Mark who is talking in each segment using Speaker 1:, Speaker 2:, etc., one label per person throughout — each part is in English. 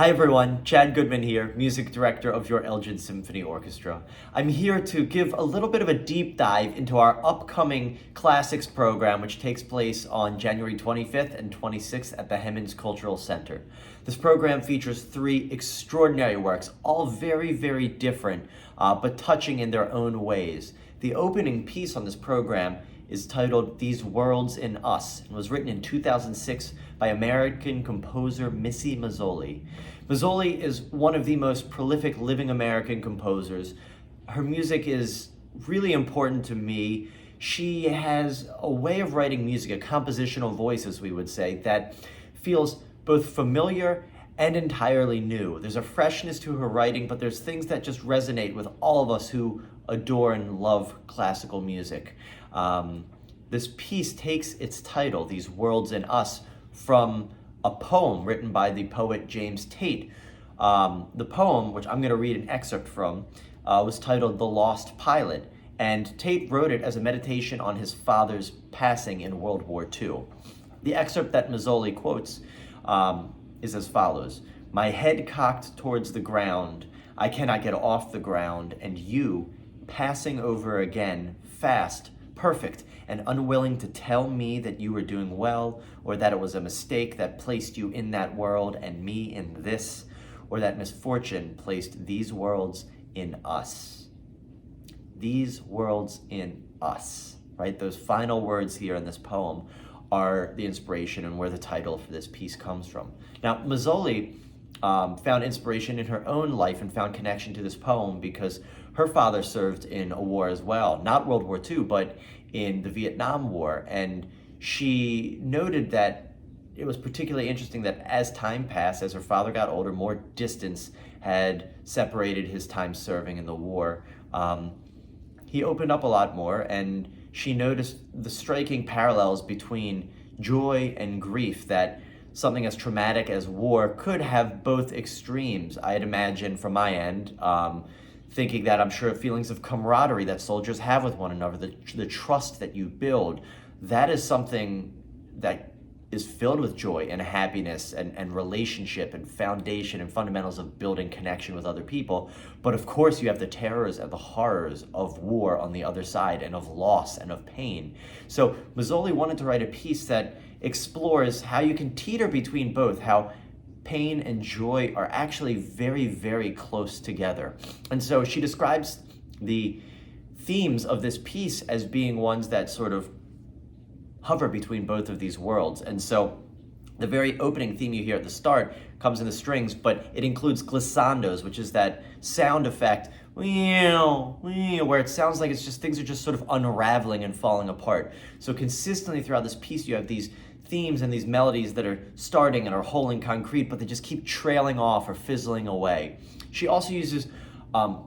Speaker 1: Hi everyone, Chad Goodman here, music director of your Elgin Symphony Orchestra. I'm here to give a little bit of a deep dive into our upcoming classics program, which takes place on January 25th and 26th at the Hemmons Cultural Center. This program features 3 extraordinary works, all very, very different, but touching in their own ways. The opening piece on this program is titled These Worlds in Us and was written in 2006 by American composer MISSY MAZZOLI. MAZZOLI is one of the most prolific living American composers. Her music is really important to me. She has a way of writing music, a compositional voice, as we would say, that feels both familiar and entirely new. There's a freshness to her writing, but there's things that just resonate with all of us who adore and love classical music. This piece takes its title, These Worlds in Us, from a poem written by the poet James Tate. The poem, which I'm going to read an excerpt from, was titled The Lost Pilot, and Tate wrote it as a meditation on his father's passing in World War II. The excerpt that Mazzoli quotes is as follows: "My head cocked towards the ground, I cannot get off the ground, and you, passing over again, fast, perfect, and unwilling to tell me that you were doing well, or that it was a mistake that placed you in that world and me in this, or that misfortune placed these worlds in us." These worlds in us, right? Those final words here in this poem are the inspiration and where the title for this piece comes from. Now, Mazzoli found inspiration in her own life and found connection to this poem because her father served in a war as well, not World War II, but in the Vietnam War. And she noted that it was particularly interesting that as time passed, as her father got older, more distance had separated his time serving in the war. He opened up a lot more, and she noticed the striking parallels between joy and grief, that something as traumatic as war could have both extremes. I'd imagine from my end, thinking that I'm sure feelings of camaraderie that soldiers have with one another, the trust that you build, that is something that is filled with joy and happiness and relationship and foundation and fundamentals of building connection with other people. But of course you have the terrors and the horrors of war on the other side, and of loss and of pain. So Mazzoli wanted to write a piece that explores how you can teeter between both, how pain and joy are actually very, very close together. And so she describes the themes of this piece as being ones that sort of hover between both of these worlds. And so the very opening theme you hear at the start comes in the strings, but it includes glissandos, which is that sound effect where it sounds like it's just things are just sort of unraveling and falling apart. So consistently throughout this piece you have these themes and these melodies that are starting and are whole and concrete, but they just keep trailing off or fizzling away. She also uses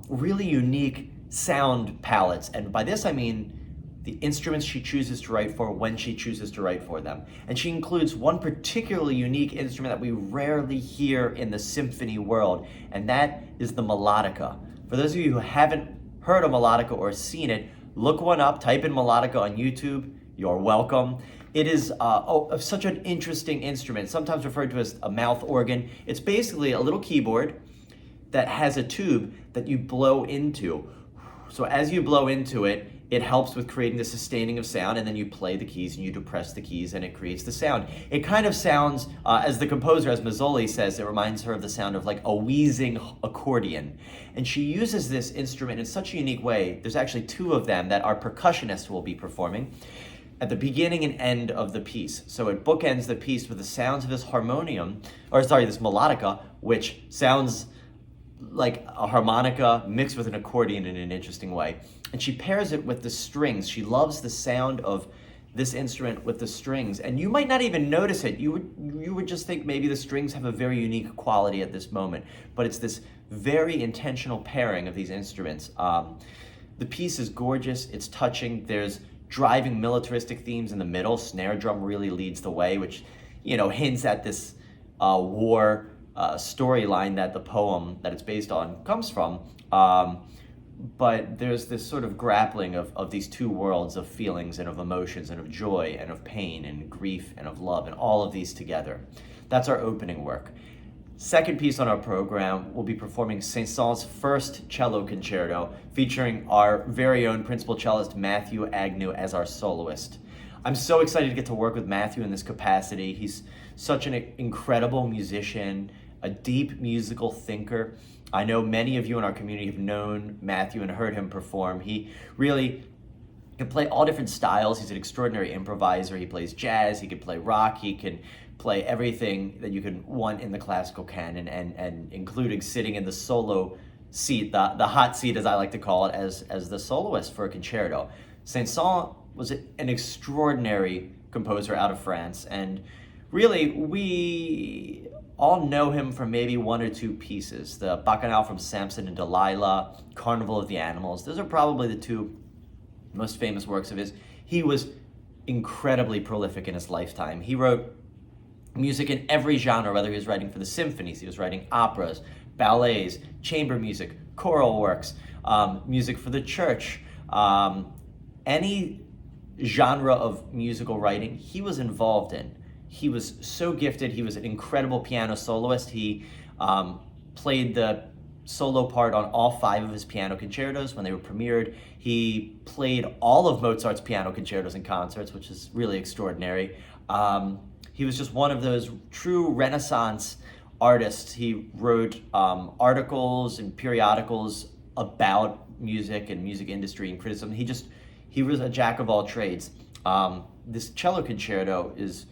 Speaker 1: really unique sound palettes, and by this I mean the instruments she chooses to write for when she chooses to write for them. And she includes one particularly unique instrument that we rarely hear in the symphony world, and that is the melodica. For those of you who haven't heard of melodica or seen it, look one up, type in melodica on YouTube, you're welcome. It is such an interesting instrument, sometimes referred to as a mouth organ. It's basically a little keyboard that has a tube that you blow into. So as you blow into it, it helps with creating the sustaining of sound, and then you play the keys and you depress the keys and it creates the sound. It kind of sounds, as the composer, as Mazzoli says, it reminds her of the sound of like a wheezing accordion. And she uses this instrument in such a unique way. There's actually 2 of them that our percussionist will be performing at the beginning and end of the piece. So it bookends the piece with the sounds of this this melodica, which sounds like a harmonica mixed with an accordion in an interesting way. And she pairs it with the strings. She loves the sound of this instrument with the strings. And you might not even notice it. You would just think maybe the strings have a very unique quality at this moment. But it's this very intentional pairing of these instruments. The piece is gorgeous. It's touching. There's driving militaristic themes in the middle. Snare drum really leads the way, which hints at this war storyline that the poem that it's based on comes from. But there's this sort of grappling of these 2 worlds of feelings and of emotions and of joy and of pain and grief and of love and all of these together. That's our opening work. Second piece on our program, we'll be performing Saint-Saëns' first cello concerto, featuring our very own principal cellist Matthew Agnew as our soloist. I'm so excited to get to work with Matthew in this capacity. He's such an incredible musician, a deep musical thinker. I know many of you in our community have known Matthew and heard him perform. He really can play all different styles. He's an extraordinary improviser. He plays jazz, he can play rock, he can play everything that you could want in the classical canon, and including sitting in the solo seat, the hot seat as I like to call it, as the soloist for a concerto. Saint-Saëns was an extraordinary composer out of France, and really we all know him from maybe one or two pieces. The Bacchanal from Samson and Delilah, Carnival of the Animals. Those are probably the two most famous works of his. He was incredibly prolific in his lifetime. He wrote music in every genre, whether he was writing for the symphonies, he was writing operas, ballets, chamber music, choral works, music for the church. Any genre of musical writing he was involved in. He was so gifted. He was an incredible piano soloist. He played the solo part on all 5 of his piano concertos when they were premiered. He played all of Mozart's piano concertos and concerts, which is really extraordinary. He was just one of those true Renaissance artists. He wrote articles and periodicals about music and music industry and criticism. He was a jack of all trades. This cello concerto is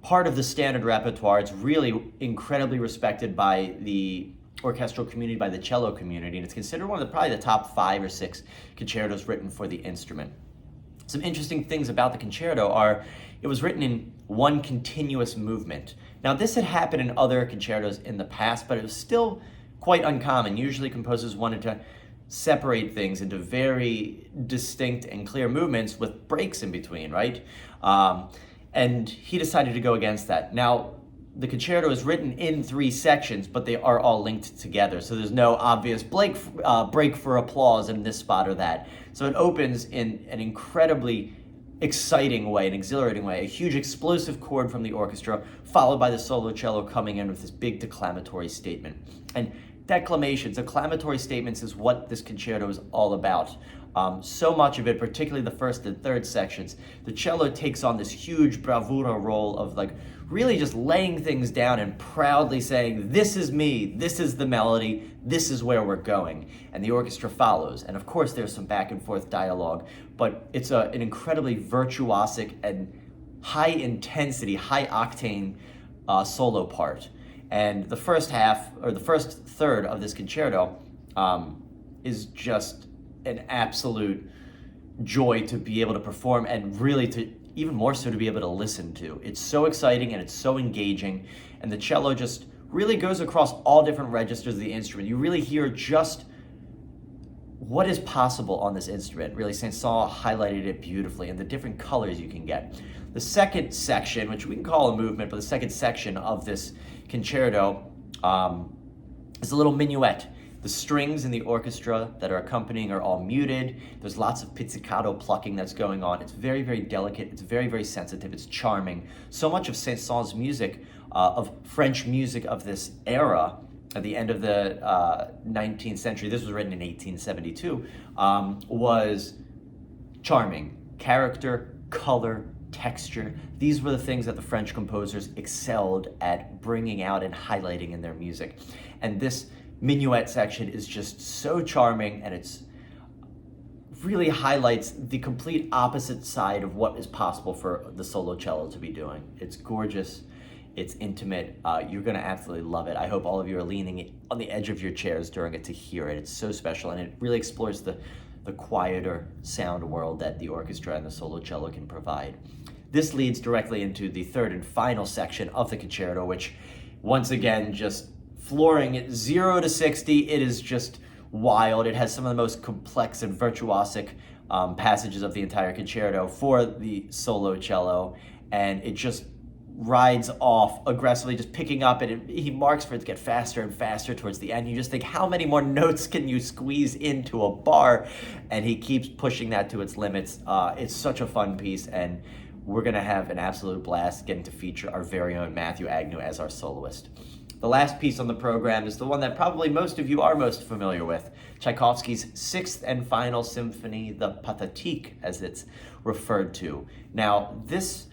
Speaker 1: part of the standard repertoire. It's really incredibly respected by the orchestral community, by the cello community, and it's considered one of probably the top 5 or 6 concertos written for the instrument. Some interesting things about the concerto are it was written in one continuous movement. Now, this had happened in other concertos in the past, but it was still quite uncommon. Usually composers wanted to separate things into very distinct and clear movements with breaks in between, right? And he decided to go against that. Now, the concerto is written in 3 sections, but they are all linked together. So there's no obvious break for applause in this spot or that. So it opens in an incredibly exciting way, an exhilarating way, a huge explosive chord from the orchestra, followed by the solo cello coming in with this big declamatory statement. And declamations, declamatory statements is what this concerto is all about. So much of it, particularly the first and third sections, the cello takes on this huge bravura role of like really just laying things down and proudly saying, this is me, this is the melody, this is where we're going. And the orchestra follows. And of course there's some back and forth dialogue, but it's an incredibly virtuosic and high intensity, high octane solo part. And the first half, or the first third of this concerto is just an absolute joy to be able to perform, and really to even more so to be able to listen to. It's so exciting and it's so engaging, and the cello just really goes across all different registers of the instrument. You really hear just what is possible on this instrument. Really, Saint-Saëns highlighted it beautifully, and the different colors you can get. The second section, which we can call a movement, but the second section of this concerto is a little minuet. The strings in the orchestra that are accompanying are all muted. There's lots of pizzicato plucking that's going on. It's very, very delicate. It's very, very sensitive. It's charming. So much of Saint-Saëns' music, of French music of this era, at the end of the 19th century, this was written in 1872, was charming. Character, color, texture. These were the things that the French composers excelled at bringing out and highlighting in their music. And this minuet section is just so charming, and it's really highlights the complete opposite side of what is possible for the solo cello to be doing. It's gorgeous, it's intimate, you're gonna absolutely love it. I hope all of you are leaning on the edge of your chairs during it to hear it. It's so special, and it really explores the quieter sound world that the orchestra and the solo cello can provide. This leads directly into the third and final section of the concerto, which once again just flooring it 0 to 60. It is just wild. It has some of the most complex and virtuosic passages of the entire concerto for the solo cello, and it just rides off aggressively, just picking up, and he marks for it to get faster and faster towards the end. You just think, how many more notes can you squeeze into a bar? And he keeps pushing that to its limits. It's such a fun piece, and we're gonna have an absolute blast getting to feature our very own Matthew Agnew as our soloist. The last piece on the program is the one that probably most of you are most familiar with, Tchaikovsky's sixth and final symphony, the Pathétique, as it's referred to. Now, this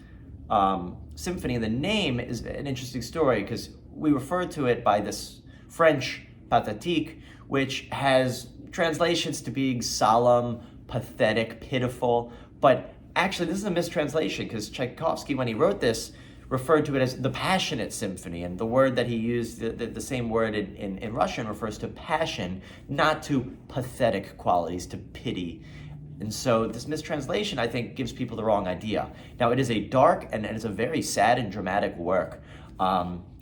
Speaker 1: symphony, the name is an interesting story because we refer to it by this French pathétique, which has translations to being solemn, pathetic, pitiful, but actually this is a mistranslation because Tchaikovsky, when he wrote this, referred to it as the passionate symphony, and the word that he used, the same word in Russian, refers to passion, not to pathetic qualities, to pity. And so this mistranslation, I think, gives people the wrong idea. Now, it is a dark and it's a very sad and dramatic work.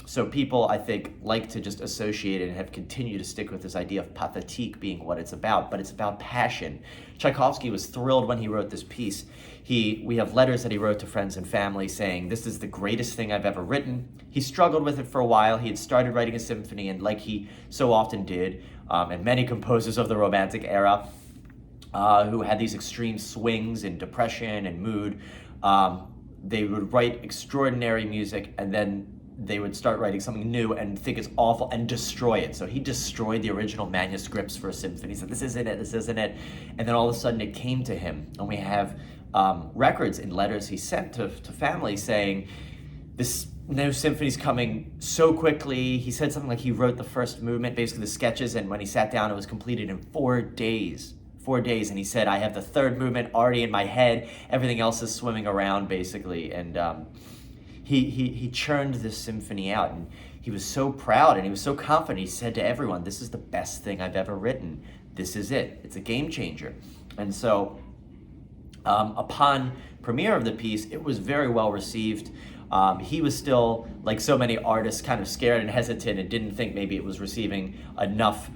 Speaker 1: So people, I think, like to just associate it and have continued to stick with this idea of pathétique being what it's about, but it's about passion. Tchaikovsky was thrilled when he wrote this piece. We have letters that he wrote to friends and family saying, "This is the greatest thing I've ever written." He struggled with it for a while. He had started writing a symphony, and like he so often did, and many composers of the Romantic era, who had these extreme swings in depression and mood, they would write extraordinary music, and then they would start writing something new and think it's awful and destroy it. So he destroyed the original manuscripts for a symphony. He said, this isn't it. And then all of a sudden it came to him. And we have records in letters he sent to family saying, this new symphony's coming so quickly. He said something like he wrote the first movement, basically the sketches, and when he sat down, it was completed in 4 days. 4 days, and he said, I have the third movement already in my head. Everything else is swimming around, basically. And he churned this symphony out, and he was so proud and he was so confident. He said to everyone, this is the best thing I've ever written. This is it. It's a game changer. And so upon premiere of the piece, it was very well received. He was still, like so many artists, kind of scared and hesitant and didn't think maybe it was receiving enough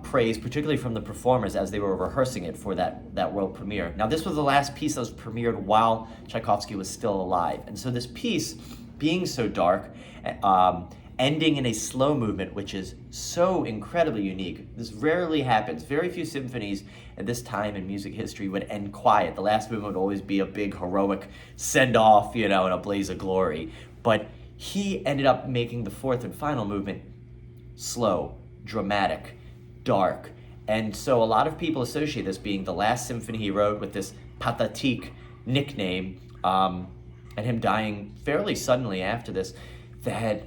Speaker 1: praise, particularly from the performers as they were rehearsing it for that world premiere. Now, this was the last piece that was premiered while Tchaikovsky was still alive. And so this piece, being so dark, ending in a slow movement, which is so incredibly unique. This rarely happens. Very few symphonies at this time in music history would end quiet. The last movement would always be a big heroic send-off, and a blaze of glory. But he ended up making the fourth and final movement slow, dramatic, dark. And so a lot of people associate this being the last symphony he wrote with this pathétique nickname, and him dying fairly suddenly after this, that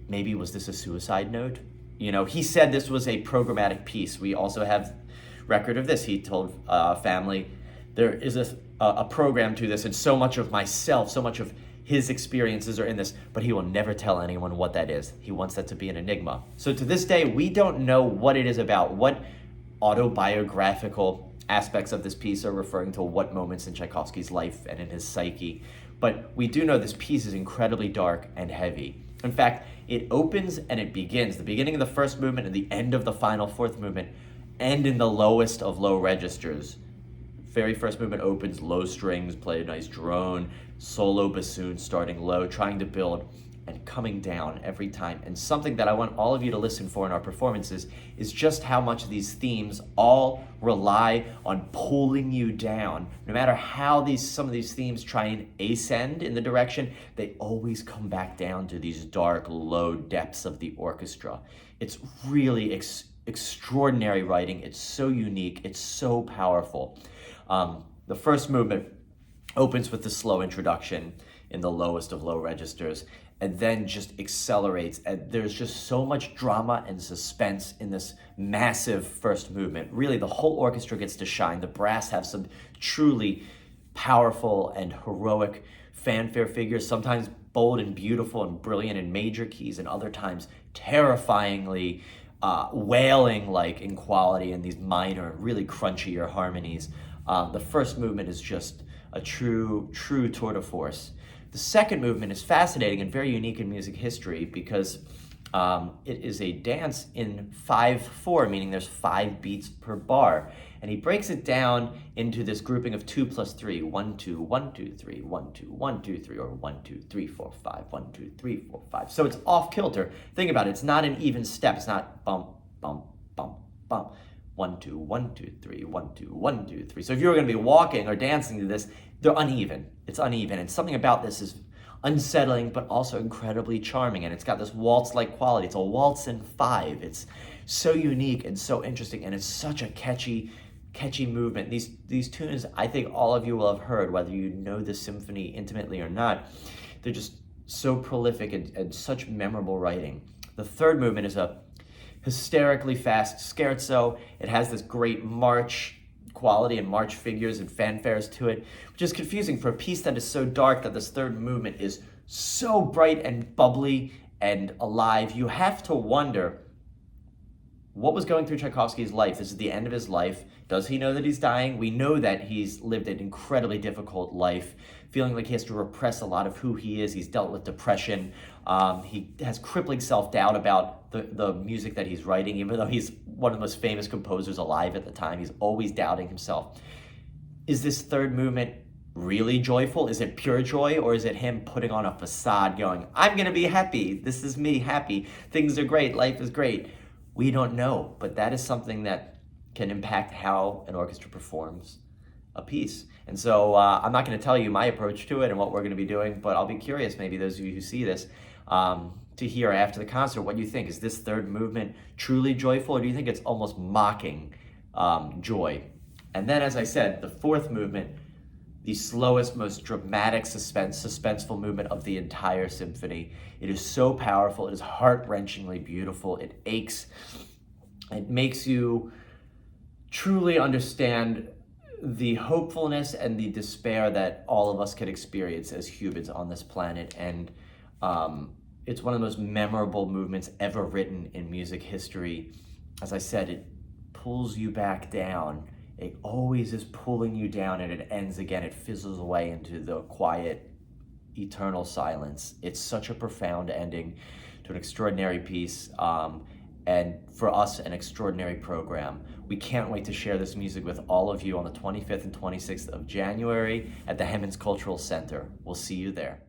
Speaker 1: maybe was this a suicide note? He said this was a programmatic piece. We also have record of this. He told family, there is a program to this, and so much of myself, so much of his experiences are in this, but he will never tell anyone what that is. He wants that to be an enigma. So to this day, we don't know what it is about, what autobiographical aspects of this piece are referring to what moments in Tchaikovsky's life and in his psyche. But we do know this piece is incredibly dark and heavy. In fact, it opens and it begins. The beginning of the first movement and the end of the final fourth movement end in the lowest of low registers. Very first movement opens, low strings, play a nice drone, solo bassoon starting low, trying to build and coming down every time. And something that I want all of you to listen for in our performances is just how much these themes all rely on pulling you down. No matter how some of these themes try and ascend in the direction, they always come back down to these dark, low depths of the orchestra. It's really extraordinary writing. It's so unique. It's so powerful. The first movement opens with the slow introduction in the lowest of low registers, and then just accelerates. And there's just so much drama and suspense in this massive first movement. Really, the whole orchestra gets to shine. The brass have some truly powerful and heroic fanfare figures, sometimes bold and beautiful and brilliant in major keys, and other times terrifyingly wailing like in quality in these minor, really crunchier harmonies. The first movement is just a true tour de force. The second movement is fascinating and very unique in music history because it is a dance in 5/4, meaning there's 5 beats per bar. And he breaks it down into this grouping of 2 plus 3, 1, 2, 1, 2, 3, 1, 2, 1, 2, 3, or 1, 2, 3, 4, 5, 1, 2, 3, 4, 5. So it's off kilter. Think about it. It's not an even step. It's not bump, bump, bump, bump. 1, 2, 1, 2, 3, 1, 2, 1, 2, 3. So if you were going to be walking or dancing to this, they're uneven. It's uneven. And something about this is unsettling, but also incredibly charming. And it's got this waltz-like quality. It's a waltz in 5. It's so unique and so interesting, and it's such a catchy movement. These tunes, I think all of you will have heard, whether you know the symphony intimately or not. They're just so prolific and such memorable writing. The third movement is a hysterically fast scherzo. It has this great march quality and march figures and fanfares to it, which is confusing for a piece that is so dark that this third movement is so bright and bubbly and alive. You have to wonder what was going through Tchaikovsky's life. This is the end of his life. Does he know that he's dying? We know that he's lived an incredibly difficult life, feeling like he has to repress a lot of who he is. He's dealt with depression. He has crippling self-doubt about the music that he's writing, even though he's one of the most famous composers alive at the time. He's always doubting himself. Is this third movement really joyful? Is it pure joy, or is it him putting on a facade going, I'm gonna be happy, this is me happy, things are great, life is great? We don't know, but that is something that can impact how an orchestra performs a piece. And so I'm not going to tell you my approach to it and what we're going to be doing, but I'll be curious, maybe those of you who see this, to hear after the concert what you think. Is this third movement truly joyful, or do you think it's almost mocking joy? And then, as I said, the fourth movement, the slowest, most dramatic, suspenseful movement of the entire symphony. It is so powerful. It is heart-wrenchingly beautiful. It aches. It makes you truly understand the hopefulness and the despair that all of us could experience as humans on this planet. And it's one of the most memorable movements ever written in music history. As I said, it pulls you back down. It always is pulling you down, and it ends again. It fizzles away into the quiet, eternal silence. It's such a profound ending to an extraordinary piece, and for us, an extraordinary program. We can't wait to share this music with all of you on the 25th and 26th of January at the Hemmons Cultural Center. We'll see you there.